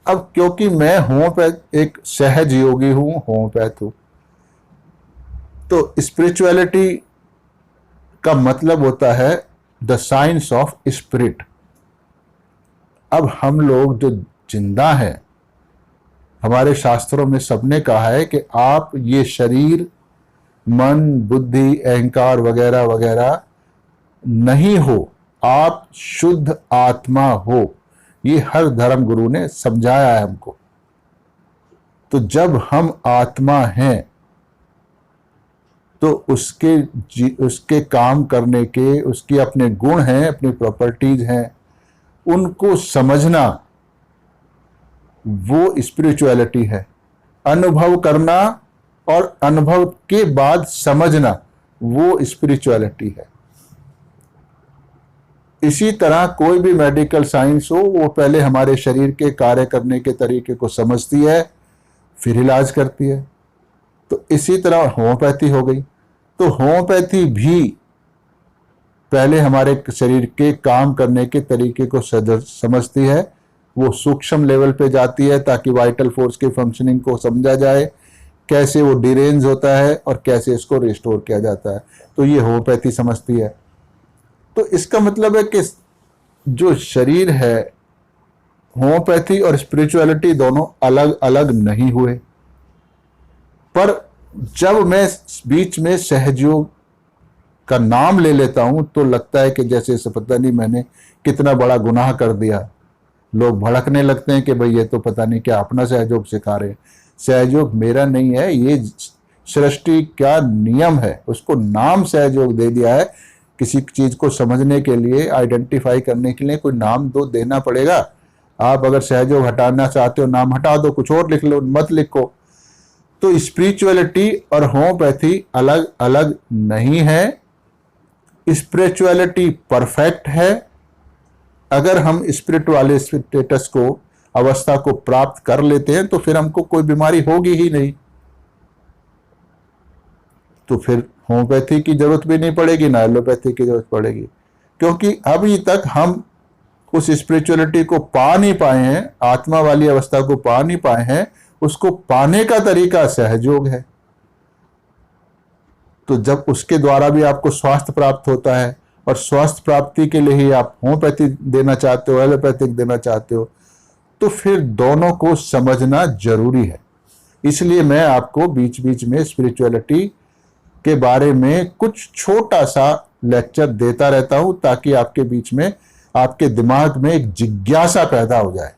अब क्योंकि मैं होम्योपैथ एक सहज योगी हूं, होम्योपैथ हूं, तो स्पिरिचुअलिटी का मतलब होता है द साइंस ऑफ स्पिरिट। अब हम लोग जो जिंदा हैं, हमारे शास्त्रों में सबने कहा है कि आप ये शरीर, मन, बुद्धि, अहंकार वगैरह वगैरह नहीं हो, आप शुद्ध आत्मा हो। ये हर धर्म गुरु ने समझाया है हमको। तो जब हम आत्मा हैं तो उसके काम करने के, उसके अपने गुण हैं, अपनी प्रॉपर्टीज हैं, उनको समझना वो स्पिरिचुअलिटी है। अनुभव करना और अनुभव के बाद समझना वो स्पिरिचुअलिटी है। इसी तरह कोई भी मेडिकल साइंस हो, वो पहले हमारे शरीर के कार्य करने के तरीके को समझती है, फिर इलाज करती है। तो इसी तरह होम्योपैथी हो गई। तो होम्योपैथी भी पहले हमारे शरीर के काम करने के तरीके को समझती है, वो सूक्ष्म लेवल पे जाती है ताकि वाइटल फोर्स की फंक्शनिंग को समझा जाए, कैसे वो डिरेंज होता है और कैसे इसको रिस्टोर किया जाता है। तो ये होम्योपैथी समझती है। तो इसका मतलब है कि जो शरीर है, होम्योपैथी और स्पिरिचुअलिटी दोनों अलग अलग नहीं हुए। पर जब मैं बीच में सहयोग का नाम ले लेता हूं तो लगता है कि जैसे इसे पता नहीं मैंने कितना बड़ा गुनाह कर दिया। लोग भड़कने लगते हैं कि भाई ये तो पता नहीं क्या अपना सहयोग सिखा रहे हैं। सहयोग मेरा नहीं है, ये सृष्टि का नियम है, उसको नाम सहयोग दे दिया है। किसी चीज को समझने के लिए, आइडेंटिफाई करने के लिए कोई नाम तो देना पड़ेगा। आप अगर सहयोग हटाना चाहते हो, नाम हटा दो, कुछ और लिख लो, मत लिखो। तो स्पिरिचुअलिटी और होम्योपैथी अलग अलग नहीं है। स्पिरिचुअलिटी परफेक्ट है। अगर हम स्पिरिट वाले स्टेटस को, अवस्था को प्राप्त कर लेते हैं तो फिर हमको कोई बीमारी होगी ही नहीं। तो फिर होम्योपैथी की जरूरत भी नहीं पड़ेगी, ना एलोपैथी की जरूरत पड़ेगी, क्योंकि अभी तक हम उस स्पिरिचुअलिटी को पा नहीं पाए हैं, आत्मा वाली अवस्था को पा नहीं पाए हैं। उसको पाने का तरीका सहयोग है। तो जब उसके द्वारा भी आपको स्वास्थ्य प्राप्त होता है, और स्वास्थ्य प्राप्ति के लिए ही आप होम्योपैथी देना चाहते हो, एलोपैथिक देना चाहते हो, तो फिर दोनों को समझना जरूरी है। इसलिए मैं आपको बीच बीच में स्पिरिचुअलिटी के बारे में कुछ छोटा सा लेक्चर देता रहता हूं, ताकि आपके बीच में, आपके दिमाग में एक जिज्ञासा पैदा हो जाए।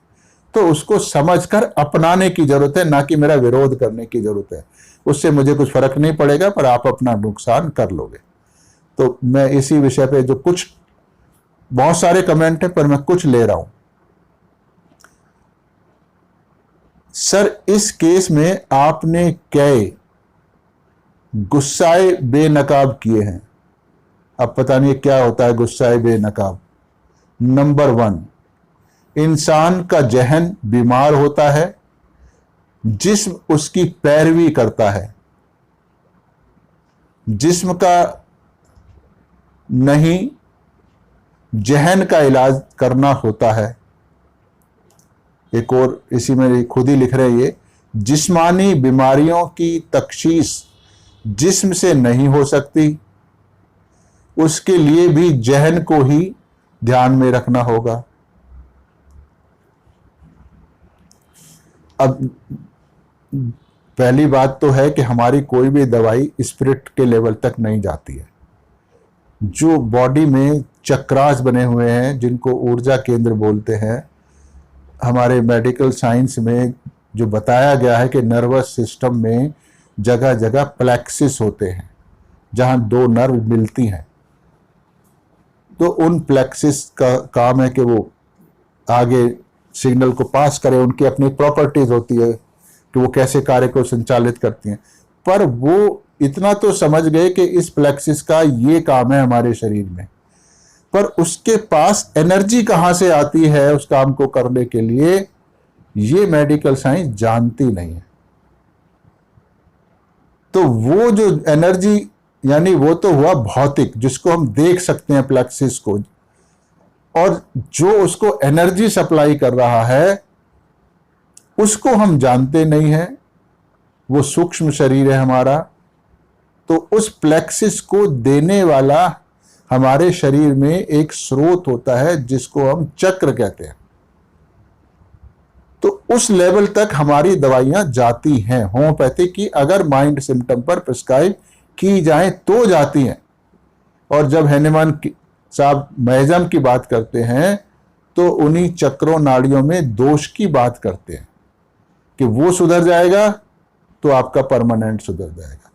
तो उसको समझकर अपनाने की जरूरत है, ना कि मेरा विरोध करने की जरूरत है। उससे मुझे कुछ फर्क नहीं पड़ेगा, पर आप अपना नुकसान कर लोगे। तो मैं इसी विषय पे जो कुछ, बहुत सारे कमेंट है पर मैं कुछ ले रहा हूं। सर, इस केस में आपने कई गुस्साए बेनकाब किए हैं। अब पता नहीं क्या होता है गुस्साए बेनकाब। नंबर 1, इंसान का जहन बीमार होता है, जिस्म उसकी पैरवी करता है। जिस्म का नहीं, जहन का इलाज करना होता है। एक और इसी में खुद ही लिख रहे हैं, ये जिस्मानी बीमारियों की तशखीस जिस्म से नहीं हो सकती, उसके लिए भी जहन को ही ध्यान में रखना होगा। अब पहली बात तो है कि हमारी कोई भी दवाई स्पिरिट के लेवल तक नहीं जाती है। जो बॉडी में चक्रास बने हुए हैं, जिनको ऊर्जा केंद्र बोलते हैं, हमारे मेडिकल साइंस में जो बताया गया है कि नर्वस सिस्टम में जगह जगह प्लेक्सिस होते हैं, जहां 2 नर्व मिलती हैं। तो उन प्लेक्सिस का काम है कि वो आगे सिग्नल को पास करें। उनकी अपनी प्रॉपर्टीज होती है कि वो कैसे कार्य को संचालित करती हैं। पर वो इतना तो समझ गए कि इस प्लेक्सिस का ये काम है हमारे शरीर में, पर उसके पास एनर्जी कहां से आती है उस काम को करने के लिए, ये मेडिकल साइंस जानती नहीं है। तो वो जो एनर्जी, यानी वो तो हुआ भौतिक, जिसको हम देख सकते हैं प्लेक्सिस को, और जो उसको एनर्जी सप्लाई कर रहा है उसको हम जानते नहीं हैं, वो सूक्ष्म शरीर है हमारा। तो उस प्लेक्सिस को देने वाला हमारे शरीर में एक स्रोत होता है जिसको हम चक्र कहते हैं। तो उस लेवल तक हमारी दवाइयां जाती हैं होम्योपैथी की, अगर माइंड सिम्टम पर प्रिस्क्राइब की जाए तो जाती हैं। और जब हैनेमान साहब मैजम की बात करते हैं तो उन्हीं चक्रों नाड़ियों में दोष की बात करते हैं कि वो सुधर जाएगा तो आपका परमानेंट सुधर जाएगा।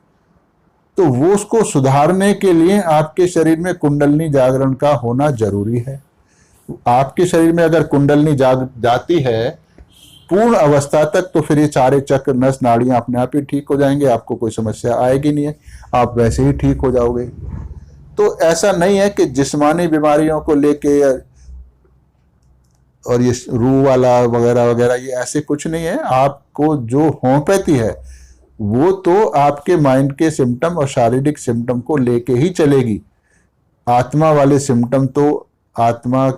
तो वो उसको सुधारने के लिए आपके शरीर में कुंडलनी जागरण का होना जरूरी है। आपके शरीर में अगर कुंडलनी जाती है पूर्ण अवस्था तक, तो फिर ये सारे चक्र नस नाड़ियां अपने आप ही ठीक हो जाएंगे, आपको कोई समस्या आएगी नहीं है, आप वैसे ही ठीक हो जाओगे। तो ऐसा नहीं है कि जिस्मानी बीमारियों को लेके और ये रूह वाला वगैरह वगैरह, ये ऐसे कुछ नहीं है। आपको जो होम्योपैथी है वो तो आपके माइंड के सिम्टम और शारीरिक सिम्टम को लेके ही चलेगी। आत्मा वाले सिम्टम तो आत्मा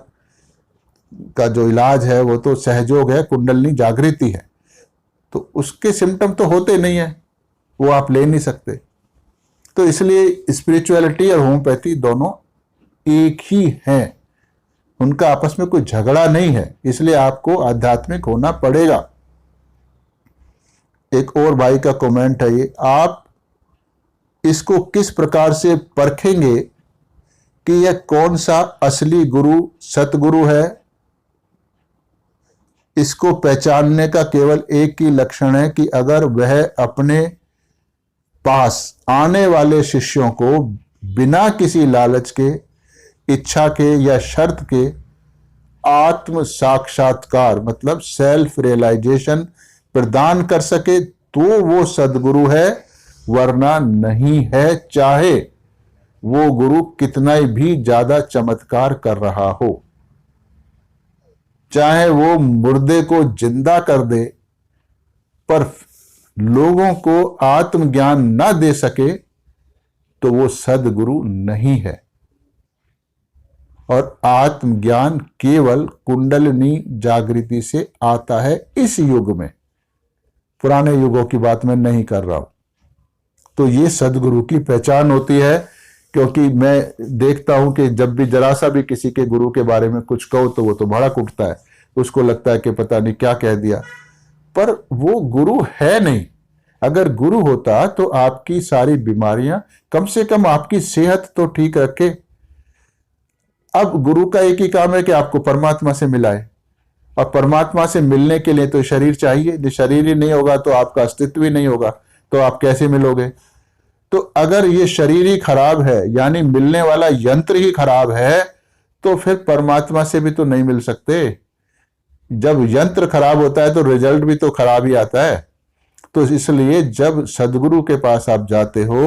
का जो इलाज है वो तो सहयोग है, कुंडलनी जागृति है, तो उसके सिम्टम तो होते नहीं है, वो आप ले नहीं सकते। तो इसलिए स्पिरिचुअलिटी और होम्योपैथी दोनों एक ही हैं, उनका आपस में कोई झगड़ा नहीं है, इसलिए आपको आध्यात्मिक होना पड़ेगा। एक और भाई का कमेंट है ये, आप इसको किस प्रकार से परखेंगे कि यह कौन सा असली गुरु सतगुरु है? इसको पहचानने का केवल एक ही लक्षण है कि अगर वह अपने पास आने वाले शिष्यों को बिना किसी लालच के, इच्छा के या शर्त के आत्म साक्षात्कार मतलब सेल्फ रियलाइजेशन प्रदान कर सके तो वो सदगुरु है, वरना नहीं है, चाहे वो गुरु कितना भी ज्यादा चमत्कार कर रहा हो। चाहे वो मुर्दे को जिंदा कर दे पर लोगों को आत्मज्ञान ना दे सके तो वो सदगुरु नहीं है। और आत्मज्ञान केवल कुंडलिनी जागृति से आता है इस युग में, पुराने युगों की बात मैं नहीं कर रहा हूं। तो ये सदगुरु की पहचान होती है, क्योंकि मैं देखता हूं कि जब भी जरा सा भी किसी के गुरु के बारे में कुछ कहो तो वो तो भड़क उठता है, उसको लगता है कि पता नहीं क्या कह दिया, पर वो गुरु है नहीं। अगर गुरु होता तो आपकी सारी बीमारियां, कम से कम आपकी सेहत तो ठीक रखे। अब गुरु का एक ही काम है कि आपको परमात्मा से मिलाए, और परमात्मा से मिलने के लिए तो शरीर चाहिए, यदि शरीर ही नहीं होगा तो आपका अस्तित्व ही नहीं होगा, तो आप कैसे मिलोगे? तो अगर ये शरीर ही खराब है, यानी मिलने वाला यंत्र ही खराब है, तो फिर परमात्मा से भी तो नहीं मिल सकते। जब यंत्र खराब होता है तो रिजल्ट भी तो खराब ही आता है। तो इसलिए जब सदगुरु के पास आप जाते हो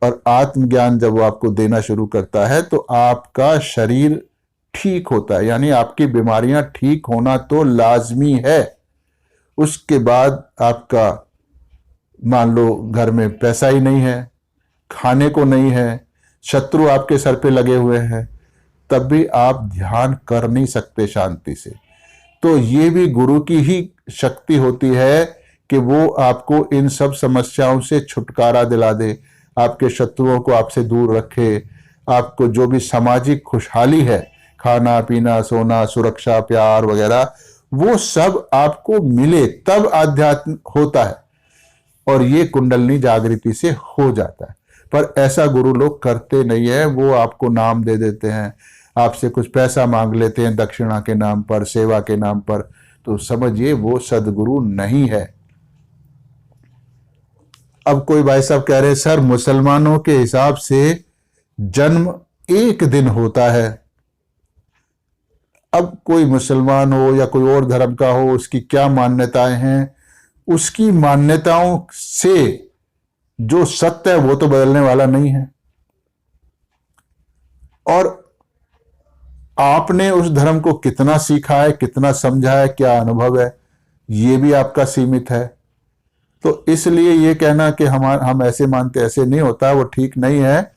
और आत्मज्ञान जब वो आपको देना शुरू करता है तो आपका शरीर ठीक होता है, यानी आपकी बीमारियां ठीक होना तो लाजमी है। उसके बाद आपका मान लो घर में पैसा ही नहीं है, खाने को नहीं है, शत्रु आपके सर पे लगे हुए हैं, तब भी आप ध्यान कर नहीं सकते शांति से। तो ये भी गुरु की ही शक्ति होती है कि वो आपको इन सब समस्याओं से छुटकारा दिला दे, आपके शत्रुओं को आपसे दूर रखे, आपको जो भी सामाजिक खुशहाली है, खाना पीना सोना सुरक्षा प्यार वगैरह, वो सब आपको मिले, तब आध्यात्म होता है। और ये कुंडलनी जागृति से हो जाता है। पर ऐसा गुरु लोग करते नहीं है, वो आपको नाम दे देते हैं, आपसे कुछ पैसा मांग लेते हैं दक्षिणा के नाम पर, सेवा के नाम पर, तो समझिए वो सदगुरु नहीं है। अब कोई भाई साहब कह रहे सर मुसलमानों के हिसाब से जन्म एक दिन होता है। अब कोई मुसलमान हो या कोई और धर्म का हो, उसकी क्या मान्यताएं हैं, उसकी मान्यताओं से जो सत्य है वो तो बदलने वाला नहीं है। और आपने उस धर्म को कितना सीखा है, कितना समझा है, क्या अनुभव है, ये भी आपका सीमित है। तो इसलिए ये कहना कि हम ऐसे मानते ऐसे नहीं होता, वो ठीक नहीं है।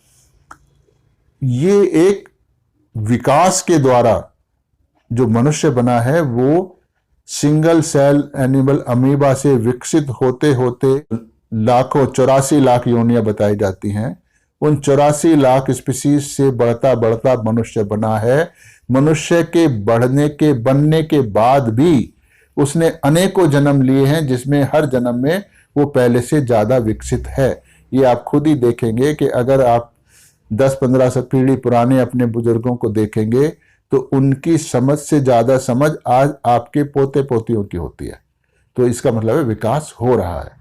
ये एक विकास के द्वारा जो मनुष्य बना है वो सिंगल सेल एनिमल अमीबा से विकसित होते होते लाखों 84 लाख योनियां बताई जाती हैं। उन 84 लाख स्पीसीज से बढ़ता बढ़ता मनुष्य बना है। मनुष्य के बनने के बाद भी उसने अनेकों जन्म लिए हैं, जिसमें हर जन्म में वो पहले से ज्यादा विकसित है। ये आप खुद ही देखेंगे कि अगर आप 10-15 पीढ़ी पुराने अपने बुजुर्गों को देखेंगे तो उनकी समझ से ज्यादा समझ आज आपके पोते पोतियों की होती है। तो इसका मतलब है विकास हो रहा है।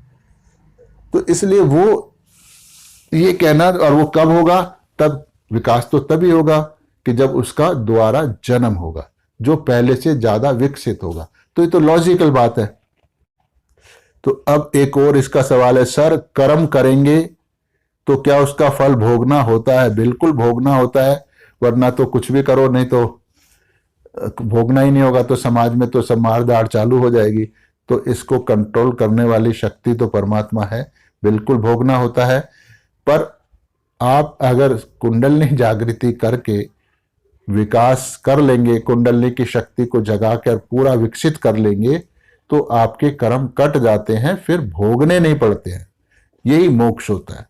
तो इसलिए वो ये कहना, और वो कब होगा, तब विकास तो तभी होगा कि जब उसका दोबारा जन्म होगा जो पहले से ज्यादा विकसित होगा। तो ये तो लॉजिकल बात है। तो अब एक और इसका सवाल है, सर कर्म करेंगे तो क्या उसका फल भोगना होता है? बिल्कुल भोगना होता है, वरना तो कुछ भी करो नहीं तो भोगना ही नहीं होगा, तो समाज में तो सब मारदार चालू हो जाएगी। तो इसको कंट्रोल करने वाली शक्ति तो परमात्मा है, बिल्कुल भोगना होता है। पर आप अगर कुंडलिनी जागृति करके विकास कर लेंगे, कुंडलिनी की शक्ति को जगाकर पूरा विकसित कर लेंगे, तो आपके कर्म कट जाते हैं, फिर भोगने नहीं पड़ते हैं। यही मोक्ष होता है।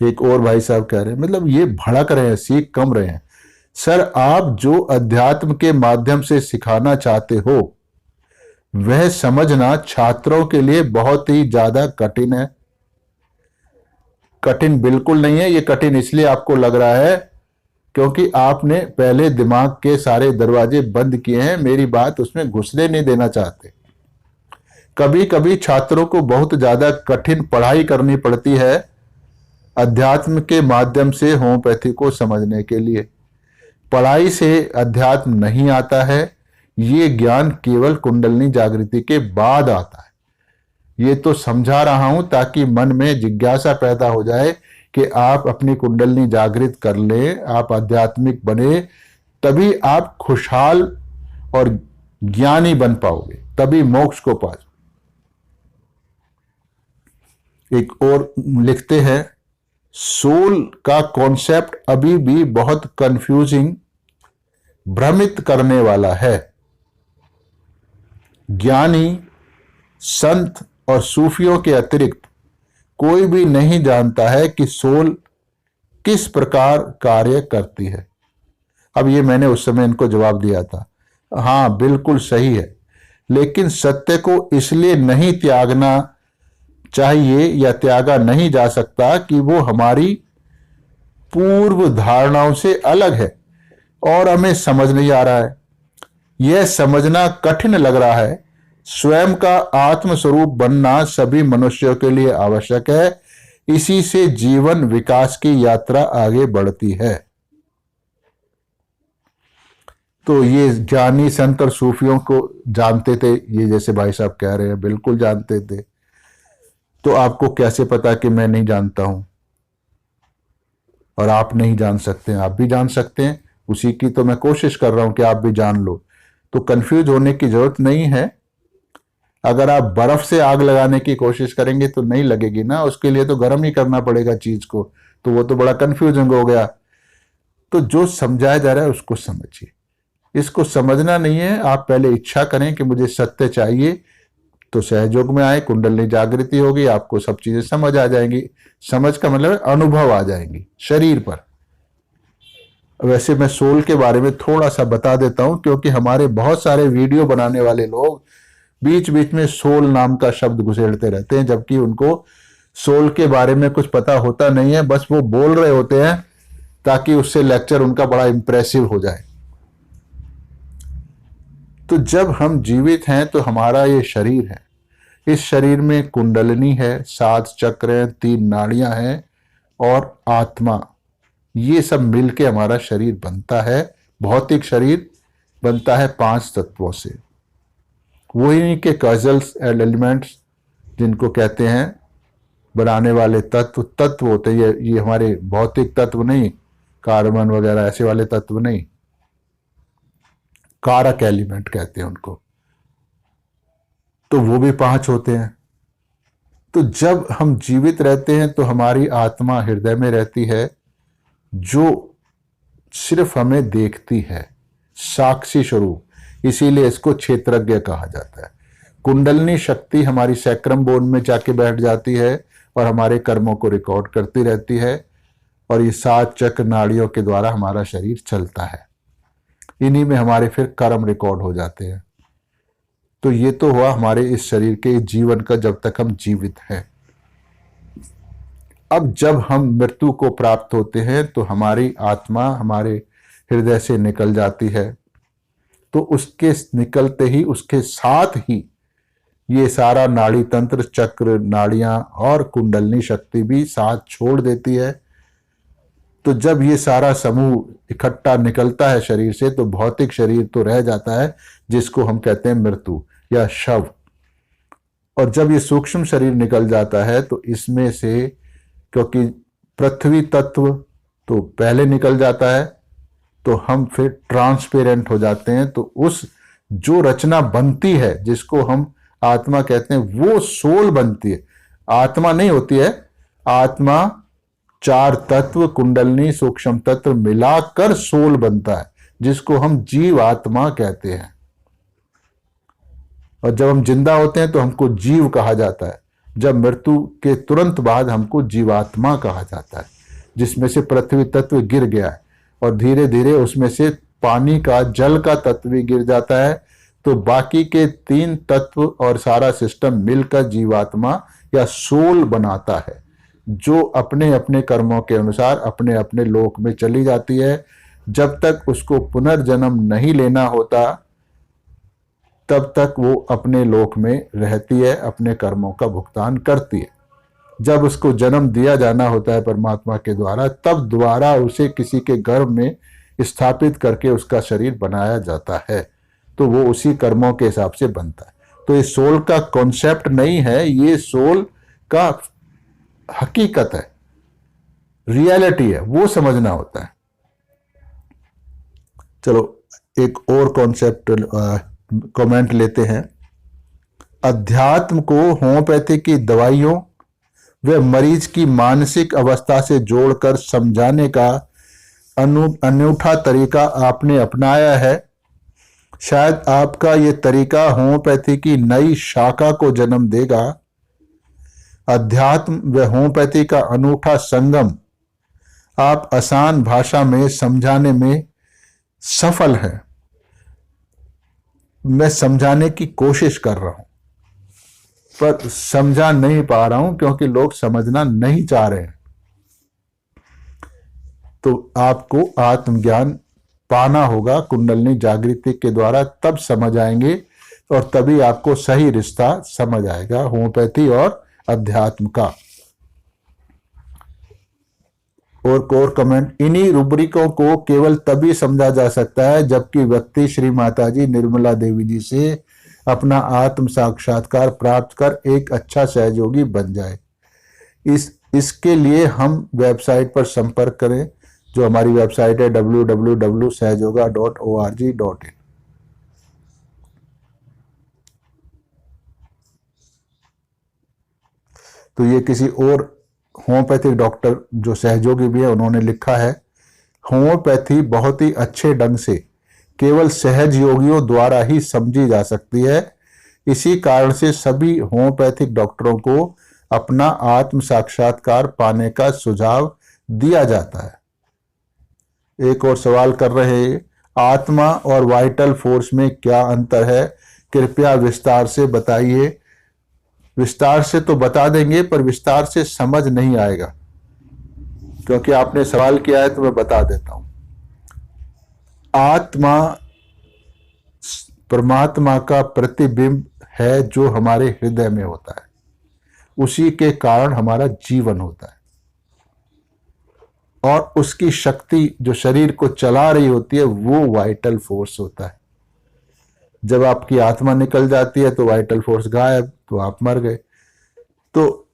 एक और भाई साहब कह रहे हैं, मतलब ये भड़क रहे हैं, सीख कम रहे हैं। सर आप जो अध्यात्म के माध्यम से सिखाना चाहते हो वह समझना छात्रों के लिए बहुत ही ज्यादा कठिन है। कठिन बिल्कुल नहीं है। ये कठिन इसलिए आपको लग रहा है क्योंकि आपने पहले दिमाग के सारे दरवाजे बंद किए हैं, मेरी बात उसमें घुसने नहीं देना चाहते। कभी कभी छात्रों को बहुत ज्यादा कठिन पढ़ाई करनी पड़ती है अध्यात्म के माध्यम से होम्योपैथी को समझने के लिए। पढ़ाई से अध्यात्म नहीं आता है, ये ज्ञान केवल कुंडलिनी जागृति के बाद आता है। ये तो समझा रहा हूं ताकि मन में जिज्ञासा पैदा हो जाए कि आप अपनी कुंडलिनी जागृत कर लें, आप आध्यात्मिक बने, तभी आप खुशहाल और ज्ञानी बन पाओगे, तभी मोक्ष को पाओगे। एक और लिखते हैं, सोल का कॉन्सेप्ट अभी भी बहुत कंफ्यूजिंग, भ्रमित करने वाला है। ज्ञानी, संत और सूफियों के अतिरिक्त कोई भी नहीं जानता है कि सोल किस प्रकार कार्य करती है। अब ये मैंने उस समय इनको जवाब दिया था, हाँ बिल्कुल सही है, लेकिन सत्य को इसलिए नहीं त्यागना चाहिए या त्यागा नहीं जा सकता कि वो हमारी पूर्व धारणाओं से अलग है और हमें समझ नहीं आ रहा है। यह समझना कठिन लग रहा है। स्वयं का आत्म स्वरूप बनना सभी मनुष्यों के लिए आवश्यक है। इसी से जीवन विकास की यात्रा आगे बढ़ती है। तो ये ज्ञानी संत और सूफियों को जानते थे, ये जैसे भाई साहब कह रहे हैं, बिल्कुल जानते थे। तो आपको कैसे पता कि मैं नहीं जानता हूं और आप नहीं जान सकते हैं? आप भी जान सकते हैं, उसी की तो मैं कोशिश कर रहा हूं कि आप भी जान लो। तो कंफ्यूज होने की जरूरत नहीं है। अगर आप बर्फ से आग लगाने की कोशिश करेंगे तो नहीं लगेगी ना, उसके लिए तो गर्म ही करना पड़ेगा चीज को, तो वो तो बड़ा कंफ्यूजिंग हो गया। तो जो समझाया जा रहा है उसको समझिए, इसको समझना नहीं है। आप पहले इच्छा करें कि मुझे सत्य चाहिए, तो सहयोग में आए, कुंडलिनी जागृति होगी, आपको सब चीजें समझ आ जाएंगी। समझ का मतलब अनुभव आ जाएंगी शरीर पर। वैसे मैं सोल के बारे में थोड़ा सा बता देता हूं, क्योंकि हमारे बहुत सारे वीडियो बनाने वाले लोग बीच बीच में सोल नाम का शब्द घुसेड़ते रहते हैं, जबकि उनको सोल के बारे में कुछ पता होता नहीं है। बस वो बोल रहे होते हैं ताकि उससे लेक्चर उनका बड़ा इंप्रेसिव हो जाए। तो जब हम जीवित हैं तो हमारा ये शरीर है, इस शरीर में कुंडलिनी है, 7 चक्र हैं, 3 नाड़ियां हैं और आत्मा, ये सब मिलके हमारा शरीर बनता है। भौतिक शरीर बनता है 5 तत्वों से। वही के कॉजल्स एंड एलिमेंट्स जिनको कहते हैं बनाने वाले तत्व होते हैं। ये हमारे भौतिक तत्व नहीं, कार्बन वगैरह ऐसे वाले तत्व नहीं, कारक एलिमेंट कहते हैं उनको। तो वो भी 5 होते हैं। तो जब हम जीवित रहते हैं तो हमारी आत्मा हृदय में रहती है, जो सिर्फ हमें देखती है, साक्षी स्वरूप। इसीलिए इसको क्षेत्रज्ञ कहा जाता है। कुंडलनी शक्ति हमारी सैक्रम बोन में जाके बैठ जाती है और हमारे कर्मों को रिकॉर्ड करती रहती है, और ये 7 चक्र नाड़ियों के द्वारा हमारा शरीर चलता है। इन्हीं में हमारे फिर कर्म रिकॉर्ड हो जाते हैं। तो ये तो हुआ हमारे इस शरीर के जीवन का, जब तक हम जीवित हैं। अब जब हम मृत्यु को प्राप्त होते हैं तो हमारी आत्मा हमारे हृदय से निकल जाती है। तो उसके निकलते ही, उसके साथ ही ये सारा नाड़ी तंत्र, चक्र, नाड़ियां और कुंडलनी शक्ति भी साथ छोड़ देती है। तो जब ये सारा समूह इकट्ठा निकलता है शरीर से, तो भौतिक शरीर तो रह जाता है, जिसको हम कहते हैं मृत्यु या शव। और जब ये सूक्ष्म शरीर निकल जाता है तो इसमें से, क्योंकि पृथ्वी तत्व तो पहले निकल जाता है, तो हम फिर ट्रांसपेरेंट हो जाते हैं। तो उस जो रचना बनती है, जिसको हम आत्मा कहते हैं, वो सोल बनती है, आत्मा नहीं होती है। आत्मा 4 तत्व, कुंडलनी, सूक्ष्म तत्व मिलाकर सोल बनता है, जिसको हम जीव आत्मा कहते हैं। और जब हम जिंदा होते हैं तो हमको जीव कहा जाता है। जब मृत्यु के तुरंत बाद हमको जीवात्मा कहा जाता है, जिसमें से पृथ्वी तत्व गिर गया है और धीरे धीरे उसमें से पानी का, जल का तत्व भी गिर जाता है। तो बाकी के 3 तत्व और सारा सिस्टम मिलकर जीवात्मा या सोल बनाता है, जो अपने अपने कर्मों के अनुसार अपने अपने लोक में चली जाती है। जब तक उसको पुनर्जन्म नहीं लेना होता, तब तक वो अपने लोक में रहती है, अपने कर्मों का भुगतान करती है। जब उसको जन्म दिया जाना होता है परमात्मा के द्वारा, तब द्वारा उसे किसी के गर्भ में स्थापित करके उसका शरीर बनाया जाता है। तो वो उसी कर्मों के हिसाब से बनता है। तो ये सोल का कॉन्सेप्ट नहीं है, ये सोल का हकीकत है, रियलिटी है, वो समझना होता है। चलो एक और कॉन्सेप्ट कमेंट लेते हैं। अध्यात्म को होम्योपैथी की दवाइयों व मरीज की मानसिक अवस्था से जोड़कर समझाने का अनूठा तरीका आपने अपनाया है। शायद आपका ये तरीका होम्योपैथी की नई शाखा को जन्म देगा। अध्यात्म व होम्योपैथी का अनूठा संगम आप आसान भाषा में समझाने में सफल हैं। मैं समझाने की कोशिश कर रहा हूं, पर समझा नहीं पा रहा हूं, क्योंकि लोग समझना नहीं चाह रहे हैं। तो आपको आत्मज्ञान पाना होगा कुंडलनी जागृति के द्वारा, तब समझ आएंगे, और तभी आपको सही रिश्ता समझ आएगा होम्योपैथी और अध्यात्म का। और कमेंट, इन्हीं रुब्रिकों को केवल तभी समझा जा सकता है जबकि व्यक्ति श्री माताजी निर्मला देवी जी से अपना आत्म साक्षात्कार प्राप्त कर एक अच्छा सहयोगी बन जाए। इसके लिए हम वेबसाइट पर संपर्क करें, जो हमारी वेबसाइट है www.sahyoga.org.in। तो ये किसी और होम्योपैथिक डॉक्टर जो सहयोगी भी है, उन्होंने लिखा है, होम्योपैथी बहुत ही अच्छे ढंग से केवल सहज योगियों द्वारा ही समझी जा सकती है। इसी कारण से सभी होम्योपैथिक डॉक्टरों को अपना आत्म साक्षात्कार पाने का सुझाव दिया जाता है। एक और सवाल कर रहे हैं, आत्मा और वाइटल फोर्स में क्या अंतर है, कृपया विस्तार से बताइए। विस्तार से तो बता देंगे, पर विस्तार से समझ नहीं आएगा, क्योंकि आपने सवाल किया है तो मैं बता देता हूं। आत्मा परमात्मा का प्रतिबिंब है, जो हमारे हृदय में होता है, उसी के कारण हमारा जीवन होता है। और उसकी शक्ति जो शरीर को चला रही होती है, वो वाइटल फोर्स होता है। जब आपकी आत्मा निकल जाती है तो वाइटल फोर्स गायब, तो आप मर गए। तो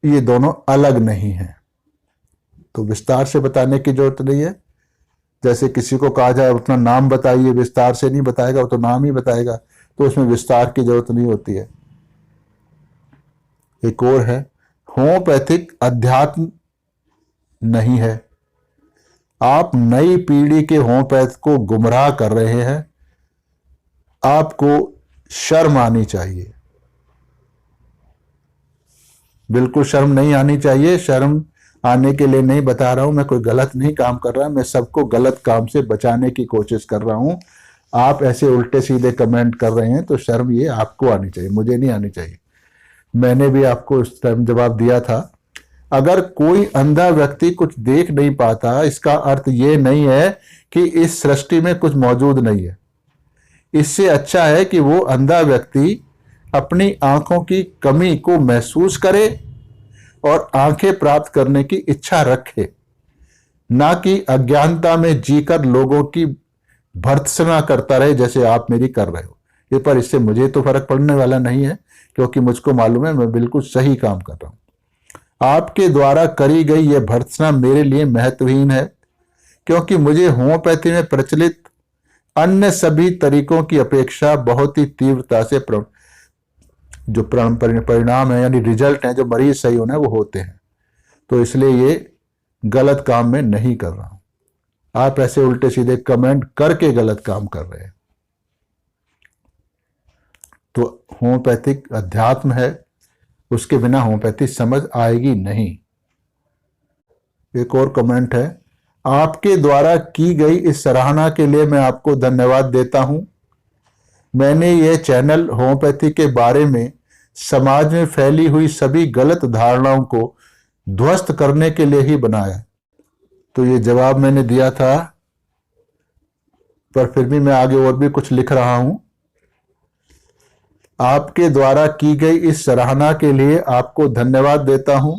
ये दोनों अलग नहीं है, तो विस्तार से बताने की जरूरत नहीं है। जैसे किसी को कहा जाए अपना नाम बताइए, विस्तार से नहीं बताएगा, वो तो नाम ही बताएगा, तो उसमें विस्तार की जरूरत नहीं होती है। एक और है, होम्योपैथिक अध्यात्म नहीं है। आप नई पीढ़ी के होम्योपैथ को गुमराह कर रहे हैं। आपको शर्म आनी चाहिए, बिल्कुल शर्म नहीं आनी चाहिए। शर्म आने के लिए नहीं बता रहा हूं, मैं कोई गलत नहीं काम कर रहा, मैं सबको गलत काम से बचाने की कोशिश कर रहा हूं। आप ऐसे उल्टे सीधे कमेंट कर रहे हैं तो शर्म ये आपको आनी चाहिए, मुझे नहीं आनी चाहिए। मैंने भी आपको उस टाइम जवाब दिया था, अगर कोई अंधा व्यक्ति कुछ देख नहीं पाता, इसका अर्थ ये नहीं है कि इस सृष्टि में कुछ मौजूद नहीं है। इससे अच्छा है कि वो अंधा व्यक्ति अपनी आंखों की कमी को महसूस करे और आंखें प्राप्त करने की इच्छा रखे, ना कि अज्ञानता में जीकर लोगों की भर्त्सना करता रहे जैसे आप मेरी कर रहे हो। ये पर इससे मुझे तो फर्क पड़ने वाला नहीं है, क्योंकि मुझको मालूम है मैं बिल्कुल सही काम कर रहा हूं। आपके द्वारा करी गई यह भर्त्सना मेरे लिए महत्वहीन है, क्योंकि मुझे होम्योपैथी में प्रचलित अन्य सभी तरीकों की अपेक्षा बहुत ही तीव्रता से जो परिणाम है यानी रिजल्ट है, जो मरीज सही होना है वो होते हैं। तो इसलिए ये गलत काम में नहीं कर रहा हूं। आप ऐसे उल्टे सीधे कमेंट करके गलत काम कर रहे हैं। तो होम्योपैथिक अध्यात्म है, उसके बिना होम्योपैथी समझ आएगी नहीं। एक और कमेंट है, आपके द्वारा की गई इस सराहना के लिए मैं आपको धन्यवाद देता हूं। मैंने यह चैनल होम्योपैथी के बारे में समाज में फैली हुई सभी गलत धारणाओं को ध्वस्त करने के लिए ही बनाया। तो ये जवाब मैंने दिया था, पर फिर भी मैं आगे और भी कुछ लिख रहा हूं। आपके द्वारा की गई इस सराहना के लिए आपको धन्यवाद देता हूं।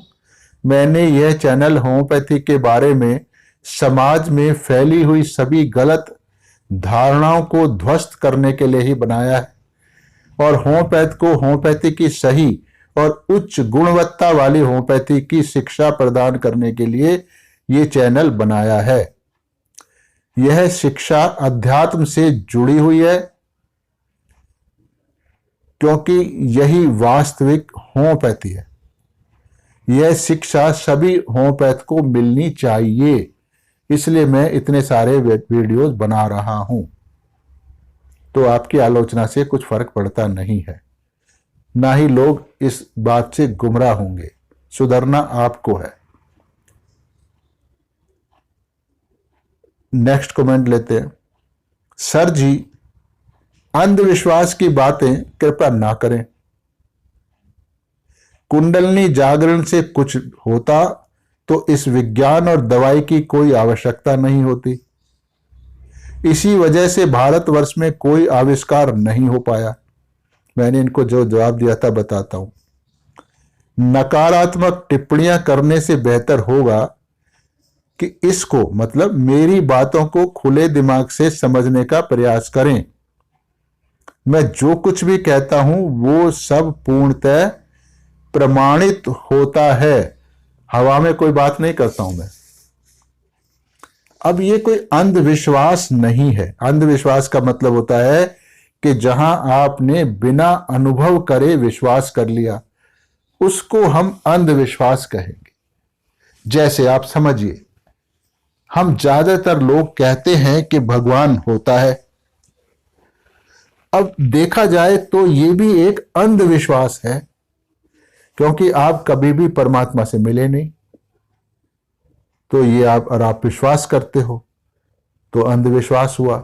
मैंने यह चैनल होम्योपैथी के बारे में समाज में फैली हुई सभी गलत धारणाओं को ध्वस्त करने के लिए ही बनाया है और होम्योपैथी की सही और उच्च गुणवत्ता वाली होम्योपैथी की शिक्षा प्रदान करने के लिए ये चैनल बनाया है। यह शिक्षा अध्यात्म से जुड़ी हुई है, क्योंकि यही वास्तविक होम्योपैथी है। यह शिक्षा सभी होम्योपैथ को मिलनी चाहिए, इसलिए मैं इतने सारे वीडियोस बना रहा हूं। तो आपकी आलोचना से कुछ फर्क पड़ता नहीं है, ना ही लोग इस बात से गुमराह होंगे। सुधरना आपको है। नेक्स्ट कमेंट लेते हैं। सर जी, अंधविश्वास की बातें कृपया ना करें। कुंडलनी जागरण से कुछ होता तो इस विज्ञान और दवाई की कोई आवश्यकता नहीं होती। इसी वजह से भारतवर्ष में कोई आविष्कार नहीं हो पाया। मैंने इनको जो जवाब दिया था बताता हूं। नकारात्मक टिप्पणियां करने से बेहतर होगा कि इसको मतलब मेरी बातों को खुले दिमाग से समझने का प्रयास करें। मैं जो कुछ भी कहता हूं वो सब पूर्णतः प्रमाणित होता है। हवा में कोई बात नहीं करता हूं मैं। अब ये कोई अंधविश्वास नहीं है। अंधविश्वास का मतलब होता है कि जहां आपने बिना अनुभव करे विश्वास कर लिया, उसको हम अंधविश्वास कहेंगे। जैसे आप समझिए, हम ज्यादातर लोग कहते हैं कि भगवान होता है। अब देखा जाए तो ये भी एक अंधविश्वास है, क्योंकि आप कभी भी परमात्मा से मिले नहीं। तो ये आप विश्वास करते हो तो अंधविश्वास हुआ।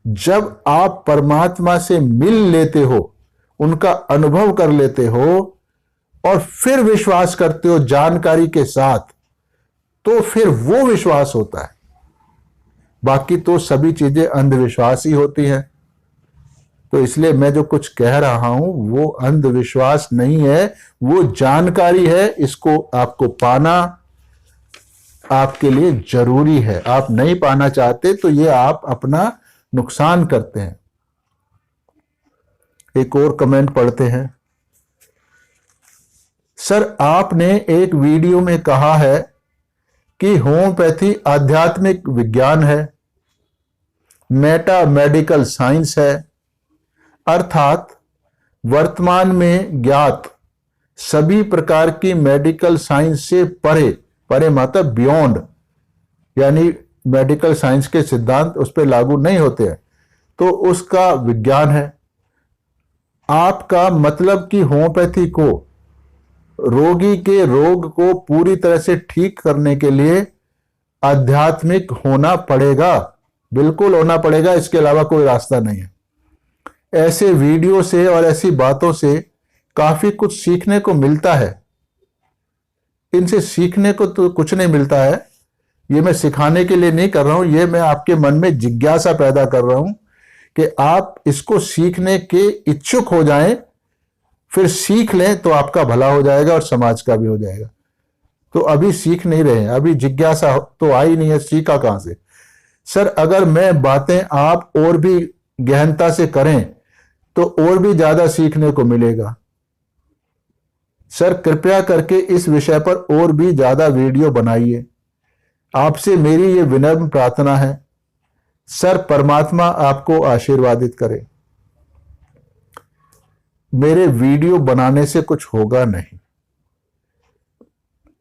जब आप परमात्मा से मिल लेते हो, उनका अनुभव कर लेते हो और फिर विश्वास करते हो जानकारी के साथ, तो फिर वो विश्वास होता है। बाकी तो सभी चीजें अंधविश्वास ही होती हैं। तो इसलिए मैं जो कुछ कह रहा हूं वो अंधविश्वास नहीं है, वो जानकारी है। इसको आपको पाना आपके लिए जरूरी है। आप नहीं पाना चाहते तो ये आप अपना नुकसान करते हैं। एक और कमेंट पढ़ते हैं। सर, आपने एक वीडियो में कहा है कि होम्योपैथी आध्यात्मिक विज्ञान है, मेटा मेडिकल साइंस है, अर्थात वर्तमान में ज्ञात सभी प्रकार की मेडिकल साइंस से परे, परे मतलब बियॉन्ड, यानी मेडिकल साइंस के सिद्धांत उस पर लागू नहीं होते हैं। तो उसका विज्ञान है। आपका मतलब कि होम्योपैथी को रोगी के रोग को पूरी तरह से ठीक करने के लिए आध्यात्मिक होना पड़ेगा, बिल्कुल होना पड़ेगा, इसके अलावा कोई रास्ता नहीं है। ऐसे वीडियो से और ऐसी बातों से काफी कुछ सीखने को मिलता है। इनसे सीखने को तो कुछ नहीं मिलता है, ये मैं सिखाने के लिए नहीं कर रहा हूं, ये मैं आपके मन में जिज्ञासा पैदा कर रहा हूं कि आप इसको सीखने के इच्छुक हो जाएं, फिर सीख लें तो आपका भला हो जाएगा और समाज का भी हो जाएगा। तो अभी सीख नहीं रहे हैं, अभी जिज्ञासा तो आई नहीं है, सीखा कहां से? सर अगर मैं बातें आप और भी गहनता से करें तो और भी ज्यादा सीखने को मिलेगा। सर कृपया करके इस विषय पर और भी ज्यादा वीडियो बनाइए, आपसे मेरी ये विनम्र प्रार्थना है। सर परमात्मा आपको आशीर्वादित करे। मेरे वीडियो बनाने से कुछ होगा नहीं।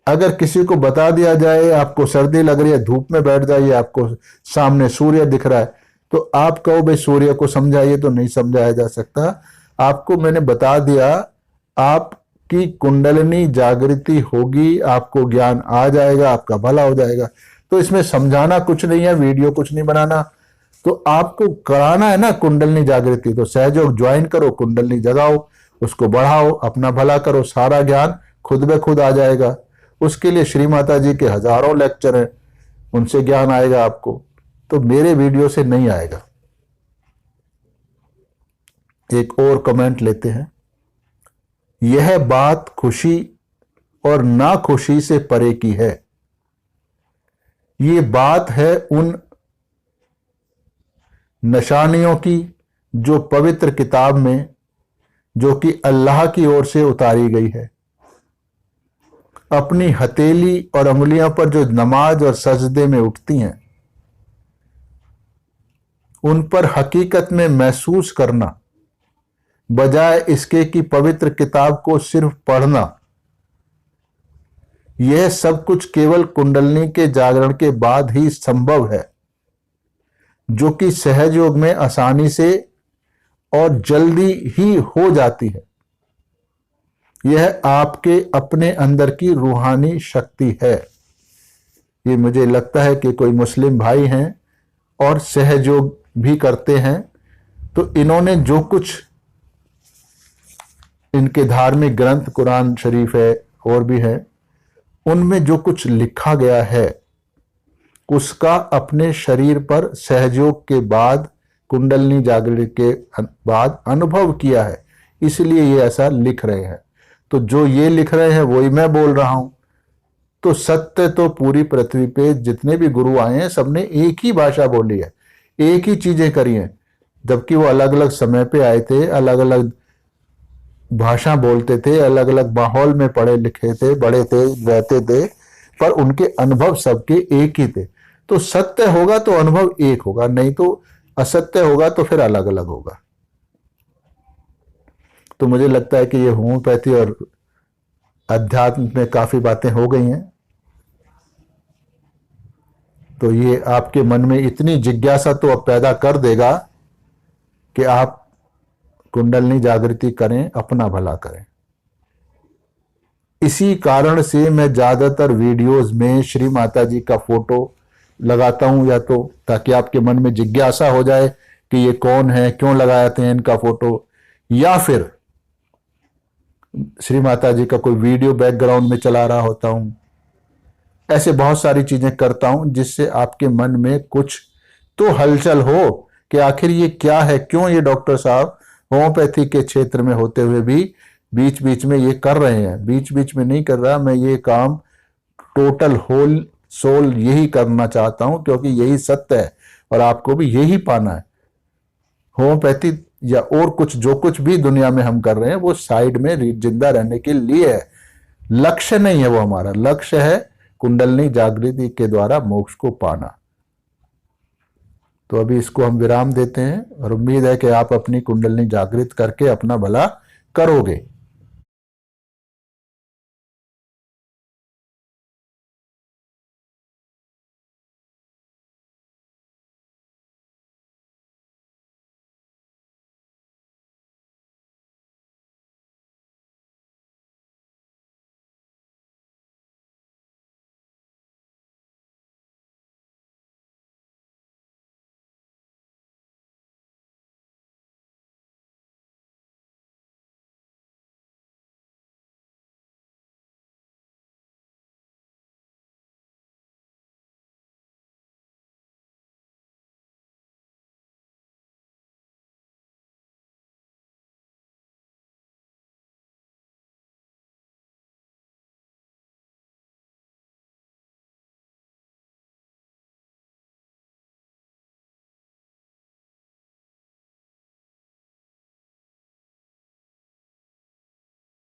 अगर किसी को बता दिया जाए आपको सर्दी लग रही है, धूप में बैठ जाइए, आपको सामने सूर्य दिख रहा है, तो आप कहो भाई सूर्य को समझाइए, तो नहीं समझाया जा सकता। आपको मैंने बता दिया, आपकी कुंडलिनी जागृति होगी, आपको ज्ञान आ जाएगा, आपका भला हो जाएगा। तो इसमें समझाना कुछ नहीं है, वीडियो कुछ नहीं बनाना। तो आपको कराना है ना कुंडलिनी जागृति, तो सहयोग ज्वाइन करो, कुंडलिनी जगाओ, उसको बढ़ाओ, अपना भला करो, सारा ज्ञान खुद ब खुद आ जाएगा। उसके लिए श्री माता जी के हजारों लेक्चर हैं, उनसे ज्ञान आएगा आपको, तो मेरे वीडियो से नहीं आएगा। एक और कमेंट लेते हैं। यह बात खुशी और ना खुशी से परे की है। ये बात है उन निशानियों की जो पवित्र किताब में, जो कि अल्लाह की ओर से उतारी गई है। अपनी हथेली और उंगलियों पर जो नमाज और सजदे में उठती हैं, उन पर हकीकत में महसूस करना, बजाय इसके कि पवित्र किताब को सिर्फ पढ़ना। यह सब कुछ केवल कुंडलिनी के जागरण के बाद ही संभव है, जो कि सहज योग में आसानी से और जल्दी ही हो जाती है। यह आपके अपने अंदर की रूहानी शक्ति है। ये मुझे लगता है कि कोई मुस्लिम भाई हैं और सहयोग भी करते हैं, तो इन्होंने जो कुछ इनके धार्मिक ग्रंथ कुरान शरीफ है और भी है, उनमें जो कुछ लिखा गया है उसका अपने शरीर पर सहयोग के बाद, कुंडलिनी जागृति के बाद अनुभव किया है, इसलिए ये ऐसा लिख रहे हैं। तो जो ये लिख रहे हैं वही मैं बोल रहा हूं। तो सत्य तो पूरी पृथ्वी पे जितने भी गुरु आए हैं सबने एक ही भाषा बोली है, एक ही चीजें करी हैं, जबकि वो अलग अलग समय पे आए थे, अलग अलग भाषा बोलते थे, अलग अलग माहौल में पढ़े लिखे थे, बड़े थे, रहते थे, पर उनके अनुभव सबके एक ही थे। तो सत्य होगा तो अनुभव एक होगा, नहीं तो असत्य होगा तो फिर अलग अलग होगा। तो मुझे लगता है कि ये होम्योपैथी और अध्यात्म में काफी बातें हो गई हैं। तो ये आपके मन में इतनी जिज्ञासा तो अब पैदा कर देगा कि आप कुंडलिनी जागृति करें, अपना भला करें। इसी कारण से मैं ज्यादातर वीडियोस में श्री माता जी का फोटो लगाता हूं, या तो ताकि आपके मन में जिज्ञासा हो जाए कि ये कौन है, क्यों लगाते हैं इनका फोटो, या फिर श्री माता जी का कोई वीडियो बैकग्राउंड में चला रहा होता हूं। ऐसे बहुत सारी चीजें करता हूं जिससे आपके मन में कुछ तो हलचल हो कि आखिर ये क्या है, क्यों ये डॉक्टर साहब होम्योपैथी के क्षेत्र में होते हुए भी बीच बीच में ये कर रहे हैं। बीच बीच में नहीं कर रहा, मैं ये काम टोटल होल सोल यही करना चाहता हूं, क्योंकि यही सत्य है और आपको भी यही पाना है। होम्योपैथी या और कुछ जो कुछ भी दुनिया में हम कर रहे हैं वो साइड में जिंदा रहने के लिए है, लक्ष्य नहीं है वो। हमारा लक्ष्य है कुंडलिनी जागृति के द्वारा मोक्ष को पाना। तो अभी इसको हम विराम देते हैं और उम्मीद है कि आप अपनी कुंडलिनी जागृत करके अपना भला करोगे।